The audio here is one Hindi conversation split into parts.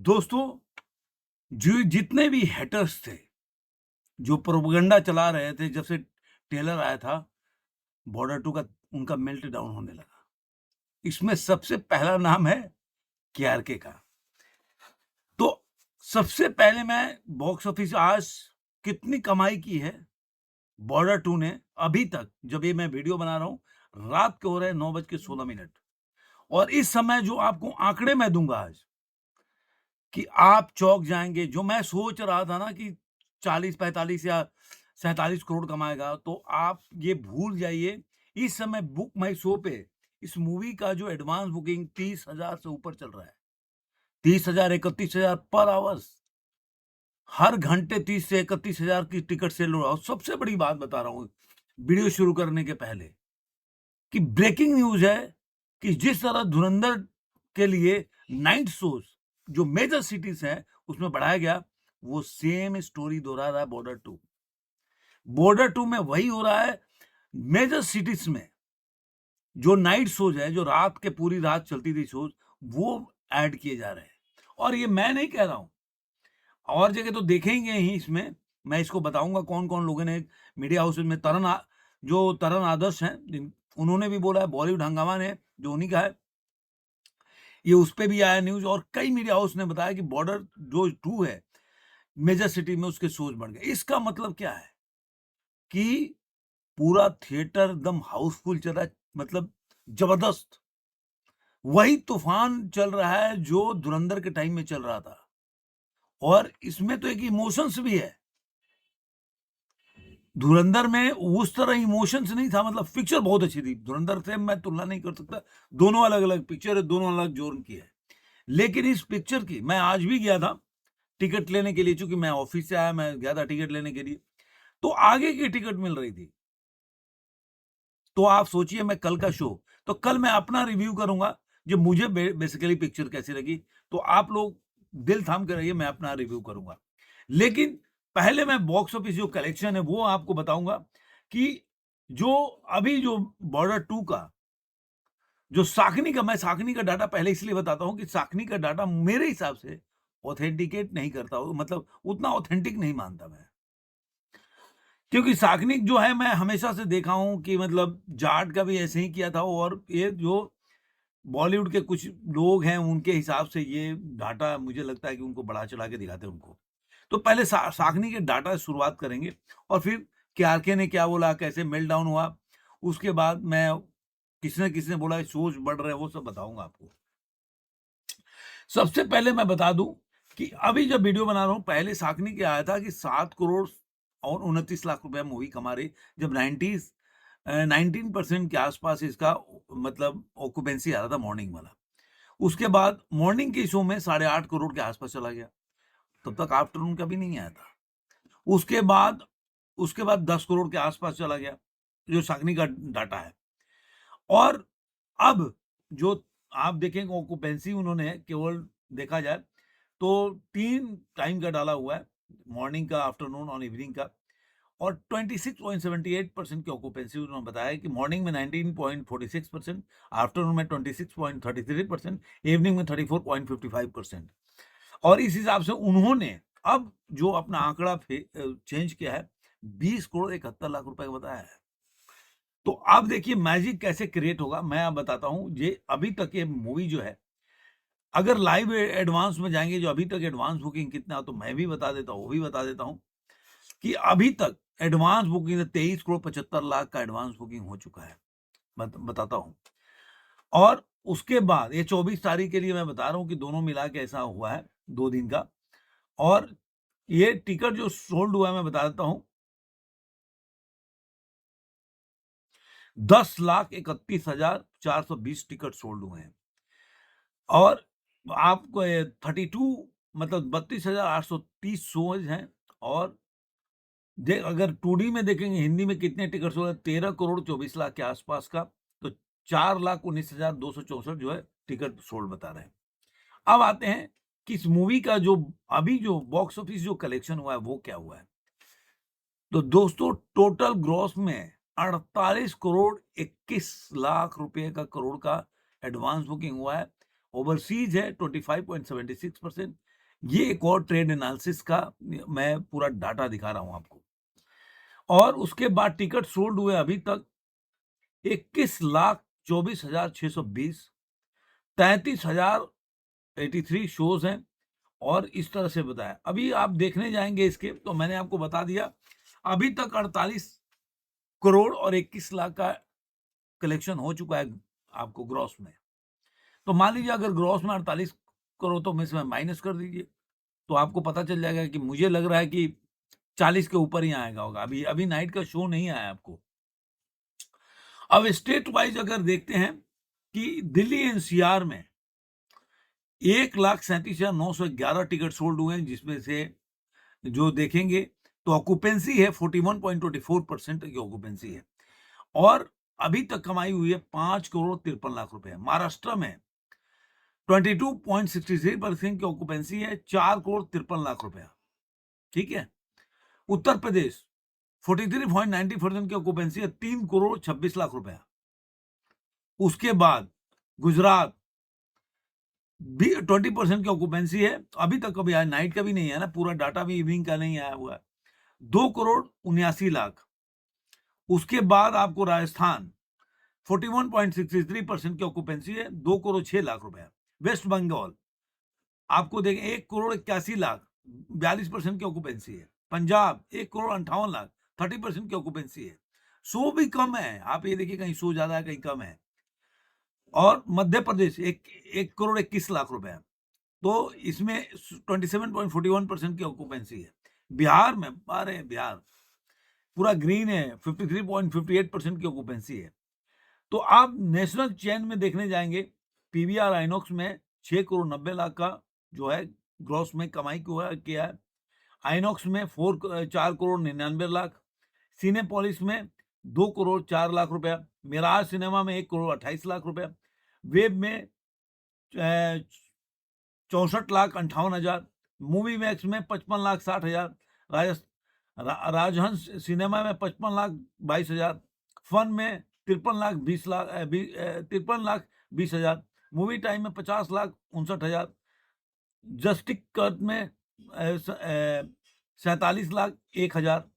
दोस्तों, जो जितने भी हेटर्स थे, जो प्रोपेगेंडा चला रहे थे जब से ट्रेलर आया था, बॉर्डर 2 का, उनका मेल्ट डाउन होने लगा। इसमें सबसे पहला नाम है केआरके का। तो सबसे पहले मैं बॉक्स ऑफिस आज कितनी कमाई की है बॉर्डर 2 ने अभी तक, जब ये मैं वीडियो बना रहा हूँ, रात के हो रहे हैं 9:16 और इस समय जो आपको आंकड़े मैं दूँगा आज, कि आप चौंक जाएँगे। जो मैं सोच रहा था ना कि 40-45 या 47 करोड़ कमाएगा, तो आप ये भूल जाइए। इस समय बुक माई शो पे इस मूवी का जो एडवांस बुकिंग 30,000 से ऊपर चल रहा है। 30,000, 31,000 पर आवर्स। हर घंटे 30 से 31,000 की टिकट सेल हो रहा है। और सबसे बड़ी बात बता रहा हूँ, वीडियो शुरू करने के पहले, कि ब्रेकिंग न्यूज़ है कि जिस तरह धुरंधर के लिए नाइट शोज़ जो मेजर सिटीज़ हैं, उसमें बढ़ाया गया, वो सेम स्टोरी दोहरा रहा है बॉर्डर 2। बॉर्डर 2 में वही हो रहा है, मेजर सिटीज़ में जो नाइट शोज़ है, जो रात के पूरी रात चलती थी शोज़, वो ऐड किए जा रहे हैं। और ये मैं नहीं कह रहा हूँ, और जगह तो देखेंगे ही इसमें। मैं इसको बताऊँगा कौन-कौन लोगों ने मीडिया हाउसेज़ में, जो तरन आदर्श हैं, उन्होंने भी बोला है, बॉलीवुड हंगामा ने, जो उन्हीं का है, ये उस पे भी आया न्यूज़, और कई मीडिया हाउस ने बताया कि बॉर्डर जो 2 है, मेजर सिटी में उसके शोज़ बढ़ गए। इसका मतलब क्या है कि पूरा थिएटर एकदम हाउसफुल चल रहा है, मतलब जबरदस्त। वही तूफ़ान चल रहा है जो धुरंधर के टाइम में चल रहा था। और इसमें तो एक इमोशंस भी है। धुरंधर में उस तरह इमोशंस नहीं था, मतलब पिक्चर बहुत अच्छी थी। धुरंधर से मैं तुलना नहीं कर सकता। दोनों अलग-अलग पिक्चर है, दोनों अलग ज़ोन की है। लेकिन इस पिक्चर की मैं आज भी गया था टिकट लेने के लिए, चूँकि मैं ऑफ़िस से आया, मैं गया था टिकट लेने के लिए, तो आगे की टिकट मिल रही थी। तो आप सोचिए, मैं कल का शो, तो कल मैं अपना रिव्यू करूँगा, जो मुझे बेसिकली पिक्चर कैसी लगी। तो आप लोग दिल थाम के रहिए, मैं अपना रिव्यू करूँगा। लेकिन पहले मैं बॉक्स ऑफिस जो कलेक्शन है वो आपको बताऊँगा, कि जो अभी जो बॉर्डर 2 का जो साकनी का, मैं साकनी का डाटा पहले इसलिए बताता हूँ कि साकनी का डाटा मेरे हिसाब से ऑथेंटिकेट नहीं करता, मतलब उतना ऑथेंटिक नहीं मानता मैं। क्योंकि साकनिक जो है, मैं हमेशा से देखा हूँ कि मतलब जाट का भी ऐसे ही किया था, और ये जो बॉलीवुड के कुछ लोग हैं, उनके हिसाब से ये डाटा मुझे लगता है कि उनको बढ़ा-चढ़ा के दिखाते हैं उनको। तो पहले साकनी के डाटा से शुरुआत करेंगे, और फिर केआरके ने क्या बोला, कैसे मेल्टडाउन हुआ, उसके बाद मैं किसने बोला शोज़ बढ़ रहे हैं, वो सब बताऊँगा आपको। सबसे पहले मैं बता दूँ कि अभी जब वीडियो बना रहा हूँ, पहले साकनी क्या आया था कि 7 करोड़ और 29 लाख रुपए मूवी कमा रही, जब 19% के आसपास इसका मतलब ऑक्यूपेंसी आ रहा था मॉर्निंग वाला। उसके बाद मॉर्निंग के शो में 8.5 करोड़ के आसपास चला गया, तब तक आफ्टरनून का भी नहीं आया था। उसके बाद उसके बाद 10 करोड़ के आसपास चला गया, जो साकनी का डाटा है। और अब जो आप देखेंगे ऑक्यूपेंसी, उन्होंने केवल देखा जाए तो 3 टाइम का डाला हुआ है, मॉर्निंग का, आफ्टरनून और इवनिंग का। और 26.78% की ऑक्यूपेंसी उन्होंने बताया कि मॉर्निंग में 19.46%, आफ्टरनून में 26.33%, इवनिंग में 34.55%। और इस हिसाब से उन्होंने अब जो अपना आंकड़ा चेंज किया है, 20 करोड़ 71 लाख रुपए का बताया है। तो अब देखिए मैजिक कैसे क्रिएट होगा, मैं अब बताता हूँ। ये अभी तक ये मूवी जो है, अगर लाइव एडवांस में जाएँगे, जो अभी तक एडवांस बुकिंग कितना, तो मैं भी बता देता हूँ, वो भी बता देता हूँ, कि अभी तक एडवांस बुकिंग 23 करोड़ 75 लाख का एडवांस बुकिंग हो चुका है। बताता हूँ। और उसके बाद ये 24 तारीख के लिए मैं बता रहा हूँ कि दोनों मिला के ऐसा हुआ है, 2 दिन का। और ये टिकट जो सोल्ड हुआ है, मैं बता देता हूँ, 10,31,420 टिकट सोल्ड हुए हैं। और आपको 32, मतलब 32,830 शोज़ हैं। और अगर 2D में देखेंगे, हिंदी में कितने टिकट सोल्ड हैं, 13 करोड़ 24 लाख के आसपास का, तो 4,19,264 जो है टिकट सोल्ड बता रहे हैं। अब आते हैं कि इस मूवी का जो अभी जो बॉक्स ऑफिस जो कलेक्शन हुआ है, वो क्या हुआ है। तो दोस्तों, टोटल ग्रॉस में 48 करोड़ 21 लाख रुपए का, करोड़ का एडवांस बुकिंग हुआ है। ओवरसीज है 25.76%। ये एक और ट्रेड एनालिसिस का मैं पूरा डाटा दिखा रहा हूं आपको। और उसके बाद टिकट सोल्ड हुए अभी तक 21,24,620, 33,083 शोज हैं। और इस तरह से बताया। अभी आप देखने जाएंगे इसके, तो मैंने आपको बता दिया अभी तक 48 करोड़ और 21 लाख का कलेक्शन हो चुका है आपको ग्रॉस में। तो मान लीजिए अगर ग्रॉस में 48 करोड़ तो इसमें माइनस कर दीजिए, तो आपको पता चल जाएगा कि मुझे लग रहा है कि 40 के ऊपर ही आएगा होगा। अभी अभी नाइट का शो नहीं आया आपको। अब स्टेट वाइज अगर देखते हैं कि दिल्ली एनसीआर में 1,37,911 टिकट सोल्ड हुए हैं, जिसमें से जो देखेंगे तो ऑक्यूपेंसी है 41.24% की ऑक्यूपेंसी है। और अभी तक कमाई हुई है 5,53,00,000 रुपए। महाराष्ट्र में 22.63% की ऑक्यूपेंसी है, 4,53,00,000 रुपया। ठीक है। उत्तर प्रदेश 43.90% की ऑक्यूपेंसी है, 3,26,00,000 रुपया। उसके बाद गुजरात 20% की ऑक्यूपेंसी है। अभी तक कभी आया, नाइट का भी नहीं है ना, पूरा डाटा भी इवनिंग का नहीं आया हुआ है। 2,79,00,000। उसके बाद आपको राजस्थान 41.63% की ऑक्यूपेंसी है, 2,06,00,000 रुपया। वेस्ट बंगाल आपको देखें 1,81,00,000, 42% की ऑक्यूपेंसी है। पंजाब 1,58,00,000, 30% की ऑक्यूपेंसी है। सो भी कम है, आप ये देखिए कहीं सो ज्यादा है कहीं कम है। और मध्य प्रदेश 1,21,00,000 रुपए। तो इसमें 27.41% की ऑक्यूपेंसी है। बिहार में बिहार पूरा ग्रीन है, 53.58% की ऑक्यूपेंसी है। तो आप नेशनल चेन में देखने जाएंगे, पीवीआर आइनॉक्स में 6,90,00,000 का जो है ग्रॉस में कमाई किया है। आइनॉक्स में 4,99,00,000, सिनेपोलिस में 2,04,00,000 रुपया, मिराज सिनेमा में 1,28,00,000 रुपया, वेब में 64,58,000, मूवी मैक्स में 55,60,000, राजहंस सिनेमा में 55,22,000, फन में 53,20,000, मूवी टाइम में 50,59,000, जस्टिक कट में 47,01,000,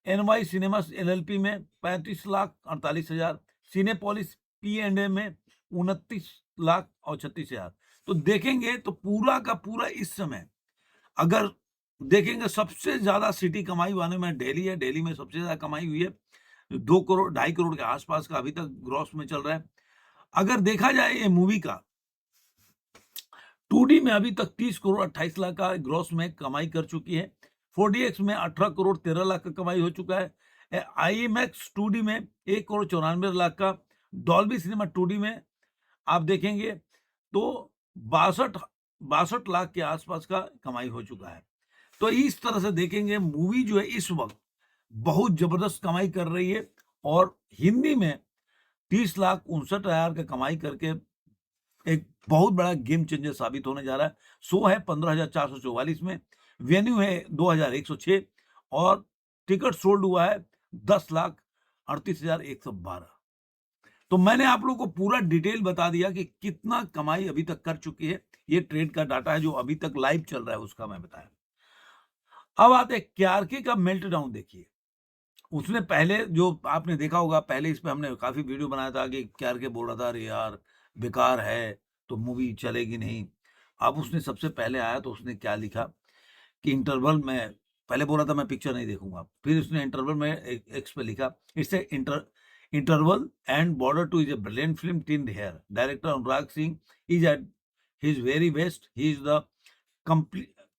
एनवाई सिनेमास एलएलपी में 35,48,000, सिनेपोलिस P&A में 29,36,000। तो देखेंगे तो पूरा का पूरा इस समय अगर देखेंगे सबसे ज्यादा सिटी कमाई वाले में दिल्ली है। दिल्ली में सबसे ज्यादा कमाई हुई है, 2 करोड़ 2.5 करोड़ के आसपास का अभी तक ग्रॉस में चल रहा है। अगर देखा जाए ये मूवी का 2D में अभी तक 30 करोड़ 28 लाख का ग्रॉस में कमाई कर चुकी है। 4DX में 18 करोड़ 13 लाख का कमाई हो चुका है। IMAX 2D में 1 करोड़ 94 लाख का, डॉल्बी सिनेमा 2D में आप देखेंगे तो 62 लाख के आसपास का कमाई हो चुका है। तो इस तरह से देखेंगे मूवी जो है इस वक्त बहुत जबरदस्त कमाई कर रही है। और हिंदी में 30,59,000 का कमाई करके एक बहुत बड़ा गेम चेंजर साबित होने जा रहा है। शो है 15,444 में, वेन्यू है 2,106 और टिकट सोल्ड हुआ है 10,38,112। तो मैंने आप लोगों को पूरा डिटेल बता दिया कि कितना कमाई अभी तक कर चुकी है। ये ट्रेड का डाटा है जो अभी तक लाइव चल रहा है, उसका मैं बताया। अब आते हैं KRK का मेल्ट डाउन। देखिए उसने पहले जो आपने देखा होगा, पहले इस पे हमने काफी वीडियो बनाया था कि KRK बोल रहा था अरे यार बेकार है तो मूवी चलेगी नहीं। अब उसने सबसे पहले आया तो उसने क्या लिखा कि इंटरवल में पहले बोला था मैं पिक्चर नहीं देखूंगा, फिर उसने इंटरवल में एक्स पे लिखा it's a interval and Border two is a brilliant film टिन्ड here, director Anurag Singh is at his very best, he is the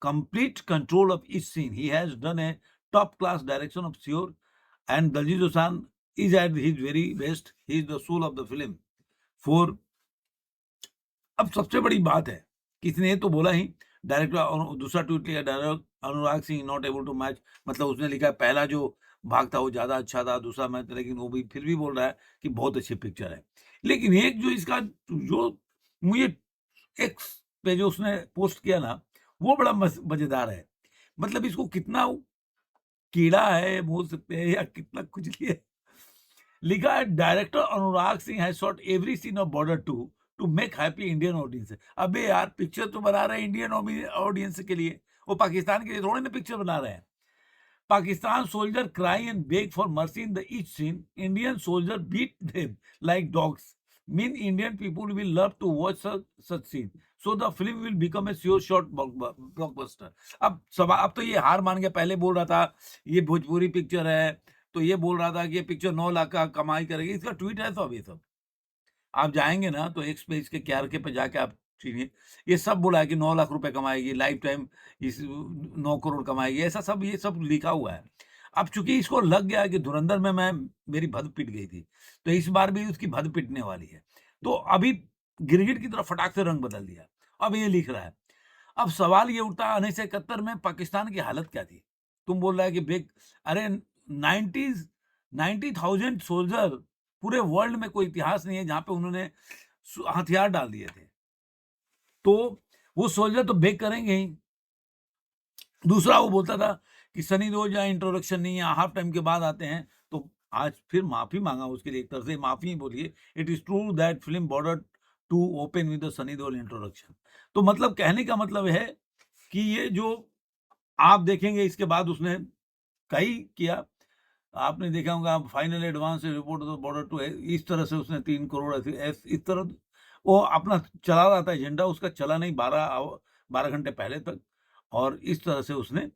complete control of each scene, he has done a top class direction of sure, and Daljit Dosanjh is at his very best, he is the soul of the film for। अब सबसे बड़ी बात है कि इसने तो बोला ही डायरेक्टर, और दूसरा ट्वीट लिखा director Anurag Singh not able to match, मतलब उसने लिखा पहला जो भाग था वो ज्यादा अच्छा था, दूसरा मैच, लेकिन वो भी फिर भी बोल रहा है कि बहुत अच्छी पिक्चर है। लेकिन एक जो इसका जो मुझे एक्स पे जो उसने पोस्ट किया ना वो बड़ा मजेदार है। मतलब इसको कितना कीड़ा है बोल सकते हैं या कितना कुछ लिया। लिखा है director Anurag Singh has shot every scene of Border 2 to make happy Indian audience. अबे यार पिक्चर तो बना रहे हैं इंडियन ऑडियंस के लिए, वो पाकिस्तान के लिए थोड़ी ना पिक्चर बना रहे हैं। Pakistan soldier cry and beg for mercy in the each scene, Indian soldier beat them like dogs, mean Indian people will love to watch such scene, so the film will become a sure short blockbuster. अब तो ये हार मान के, पहले बोल रहा था ये भोजपुरी पिक्चर है, तो ये बोल रहा था कि ये पिक्चर 9 लाख का कमाई करेगी, इसका ट्वीट है सब, ये सब आप जाएंगे ना तो एक्स पे इसके KRK पे जाके आप चीनिए, ये सब बोला है कि 9 लाख रुपए कमाएगी लाइफ टाइम, इस 9 करोड़ कमाएगी, ऐसा सब ये सब लिखा हुआ है। अब चूंकि इसको लग गया है कि धुरंधर में मैं मेरी भद पिट गई थी, तो इस बार भी उसकी भद पिटने वाली है, तो अभी गिरगिट की तरह फटाक से रंग बदल दिया, अब ये लिख रहा है। अब सवाल ये उठता है 1971 में पाकिस्तान की हालत क्या थी? तुम बोल रहा है कि बेग, अरे 90,000 सोल्जर, पूरे वर्ल्ड में कोई इतिहास नहीं है जहां पे उन्होंने हथियार डाल दिए थे, तो वो सोल्जर तो बेग करेंगे ही। दूसरा वो बोलता था कि सनी देओल जहाँ इंट्रोडक्शन नहीं है, हाफ टाइम के बाद आते हैं, तो आज फिर माफी मांगा उसके लिए, एक तरह से माफी ही बोलिए। It is true that film Border two open with the Sunny Deol introduction. तो मतलब कहने का मतलब है कि ये जो आप देखेंगे इसके बाद उसने कई किया, आपने देखा होगा, आप final advance report Border two, इस तरह से उसने 3 करोड़ इस तरह वो अपना चला रहा था एजेंडा, उसका चला नहीं 12 घंटे पहले तक, और इस तरह से उसने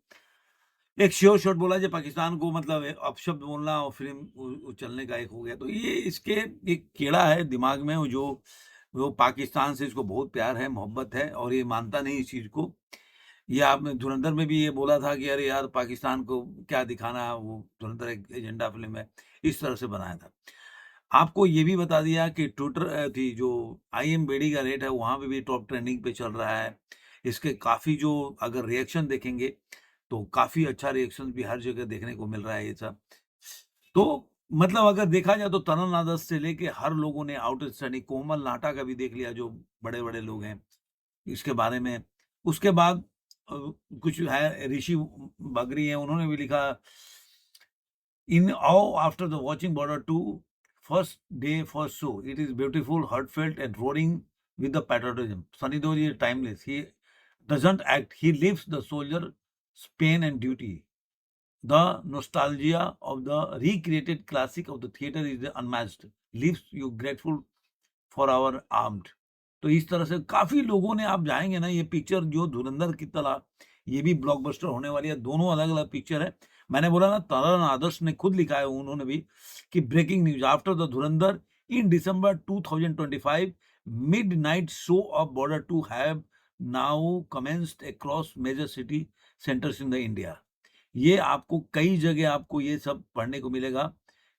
एक श्योर शॉट बोला जो पाकिस्तान को, मतलब अपशब्द बोलना और फिल्म चलने का एक हो गया। तो ये इसके एक कीड़ा है दिमाग में, वो पाकिस्तान से इसको बहुत प्यार है, मोहब्बत है, और ये मानता नहीं इस चीज को। ये आपने धुरंधर में भी ये बोला था कि अरे यार पाकिस्तान को क्या दिखाना, वो धुरंधर एक एजेंडा फिल्म है, इस तरह से बनाया था। आपको ये भी बता दिया कि ट्विटर थी जो IMDb का रेट है, वहां पे भी टॉप ट्रेंडिंग पे चल रहा है। इसके काफी जो अगर रिएक्शन देखेंगे तो काफी अच्छा रिएक्शन भी हर जगह देखने को मिल रहा है ये सब। तो मतलब अगर देखा जाए तो तरुण आदर्श से लेके हर लोगों ने आउटस्टैंडिंग, कोमल नाटा का भी देख लिया, जो बड़े बड़े लोग हैं इसके बारे में। उसके बाद कुछ है ऋषि बागरी है, उन्होंने भी लिखा, इन awe after the watching border 2 first day first show, it is beautiful, heartfelt and roaring with the patriotism. Sunny Deol is timeless, he doesn't act, he lives the soldier's pain and duty. The nostalgia of the recreated classic of the theater is unmatched, leaves you grateful for our armed. तो इस तरह से काफी लोगों ने, आप जाएंगे ना, ये पिक्चर जो धुरंधर की तरह ये भी ब्लॉकबस्टर होने वाली है, दोनों अलग अलग पिक्चर है। मैंने बोला ना, तरुण आदर्श ने खुद लिखा है उन्होंने भी कि breaking news after the Dhurandhar in December 2025 midnight show of border 2 have now commenced across major city centers in the India। ये आपको कई जगह आपको ये सब पढ़ने को मिलेगा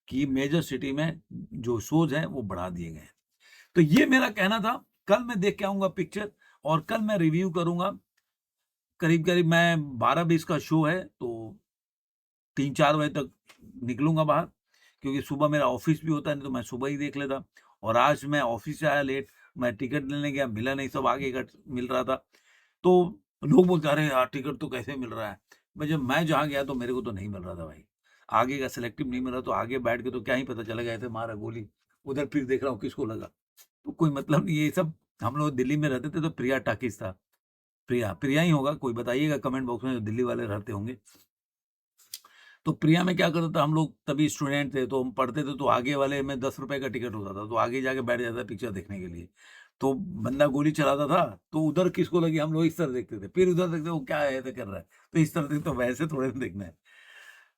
कि मेजर सिटी में जो शोज हैं वो बढ़ा दिए गए हैं। तो ये मेरा कहना था। कल मैं देख के आऊंगा पिक्चर, और कल मैं रिव्यू करूंगा। करीब करीब मैं 12-20 का शो है, तो 3-4 बजे तक निकलूंगा बाहर, क्योंकि सुबह मेरा ऑफिस भी होता है, नहीं तो मैं सुबह ही देख लेता। और आज मैं ऑफिस से आया लेट, मैं टिकट लेने गया, मिला नहीं, सब आगे का मिल रहा था। तो लोग बोलते अरे यार टिकट तो कैसे मिल रहा है। मैं जहाँ गया तो मेरे को तो नहीं मिल रहा था भाई, आगे का सिलेक्टिव नहीं मिला, तो आगे बैठ के तो क्या ही पता चलेगा, ऐसे मारा गोली, उधर फिर देख रहा हूँ किसको लगा, तो कोई मतलब नहीं। ये सब हम लोग दिल्ली में रहते थे तो प्रिया टाकिस था, प्रिया ही होगा, कोई बताइएगा कमेंट बॉक्स में जो दिल्ली वाले रहते होंगे। तो प्रिया में क्या करता था, हम लोग तभी स्टूडेंट थे तो हम पढ़ते थे, तो आगे वाले में 10 रुपए का टिकट होता था, तो आगे जाके बैठ जाता था पिक्चर देखने के लिए। तो बंदा गोली चलाता था तो उधर किसको लगी, हम लोग इस तरह देखते थे, फिर उधर देखते वो क्या है ऐसे कर रहा है, तो इस तरह से, तो वैसे थोड़े देखना है।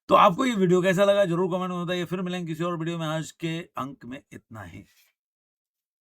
तो आपको ये वीडियो कैसा लगा जरूर कमेंट में बताइए। फिर मिलेंगे किसी और वीडियो में, आज के अंक में इतना ही।